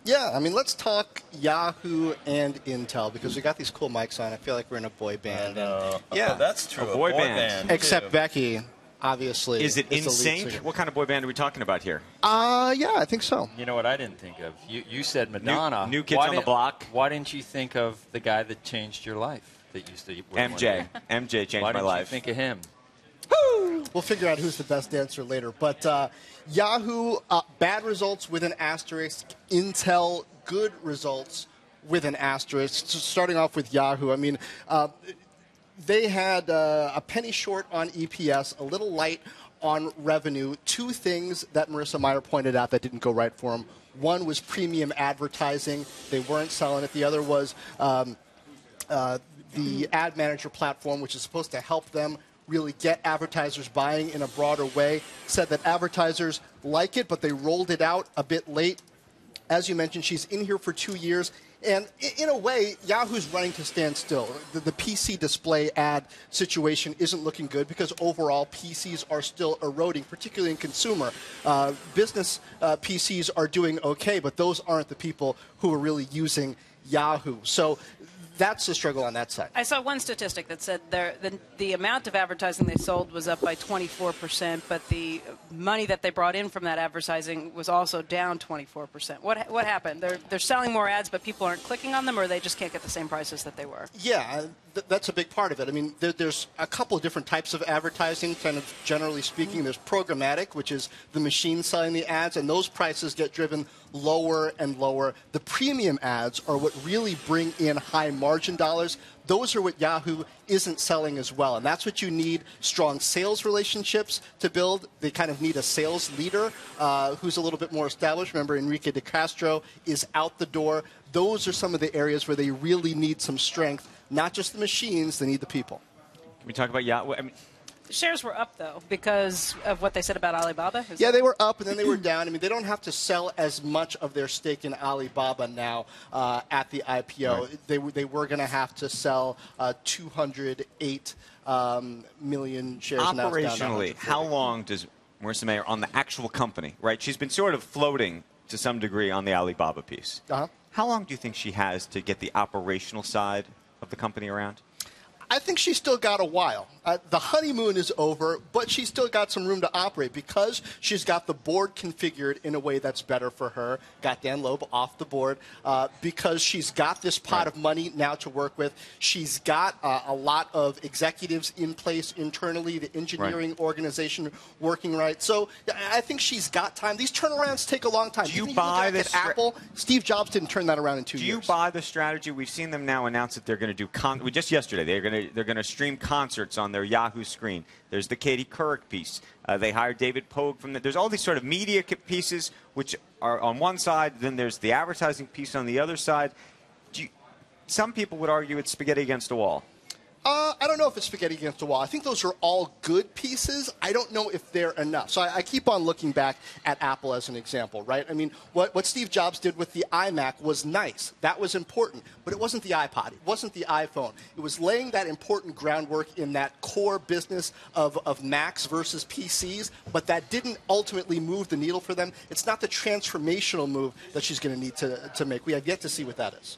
Yeah, I mean, let's talk Yahoo and Intel because we got these cool mics on. I feel like we're in a boy band. Yeah, that's true. A boy band. Except Becky, obviously. Is it in sync? What kind of boy band are we talking about here? Yeah, I think so. You know what I didn't think of? You said Madonna. New Kids on the Block. Why didn't you think of the guy that changed your life? That used to MJ. MJ changed my life. Why didn't you think of him? We'll figure out who's the best dancer later. But Yahoo, bad results with an asterisk. Intel, good results with an asterisk. So starting off with Yahoo, I mean, they had a penny short on EPS, a little light on revenue. Two things that Marissa Mayer pointed out that didn't go right for them. One was premium advertising. They weren't selling it. The other was the ad manager platform, which is supposed to help them really get advertisers buying in a broader way. Said that advertisers like it, but they rolled it out a bit late. As you mentioned, she's in here for 2 years. And in a way, Yahoo's running to stand still. The PC display ad situation isn't looking good because overall PCs are still eroding, particularly in consumer. Business PCs are doing okay, but those aren't the people who are really using Yahoo. So that's the struggle on that side. I saw one statistic that said the amount of advertising they sold was up by 24%, but the money that they brought in from that advertising was also down 24%. What happened? They're selling more ads, but people aren't clicking on them, or they just can't get the same prices that they were? Yeah, that's a big part of it. I mean, there's a couple of different types of advertising, kind of generally speaking. There's programmatic, which is the machine selling the ads, and those prices get driven lower and lower. The premium ads are what really bring in high margin dollars. Those are what Yahoo isn't selling as well. And that's what you need strong sales relationships to build. They kind of need a sales leader who's a little bit more established. Remember, Enrique de Castro is out the door. Those are some of the areas where they really need some strength. Not just the machines, they need the people. Can we talk about Yahoo? I mean, shares were up, though, because of what they said about Alibaba? Yeah, they were up, and then they were down. I mean, they don't have to sell as much of their stake in Alibaba now at the IPO. Right. They were going to have to sell 208 million shares. Operationally, how long does Marissa Mayer on the actual company, right? She's been sort of floating to some degree on the Alibaba piece. How long do you think she has to get the operational side of the company around? I think she's still got a while. The honeymoon is over, but she's still got some room to operate because she's got the board configured in a way that's better for her. Got Dan Loeb off the board because she's got this pot of money now to work with. She's got a lot of executives in place internally, the engineering organization working right. So I think she's got time. These turnarounds take a long time. Do you buy this? Apple, Steve Jobs didn't turn that around in 2 years. Do you buy the strategy? We've seen them now announce that they're going to do just yesterday. They're going to stream concerts on their Yahoo screen. There's the Katie Couric piece. They hired David Pogue from there's all these sort of media pieces which are on one side. Then there's the advertising piece on the other side. Some people would argue it's spaghetti against a wall. I don't know if it's spaghetti against the wall. I think those are all good pieces. I don't know if they're enough. So I keep on looking back at Apple as an example, right? I mean, what Steve Jobs did with the iMac was nice. That was important. But it wasn't the iPod. It wasn't the iPhone. It was laying that important groundwork in that core business of Macs versus PCs, but that didn't ultimately move the needle for them. It's not the transformational move that she's going to need to make. We have yet to see what that is.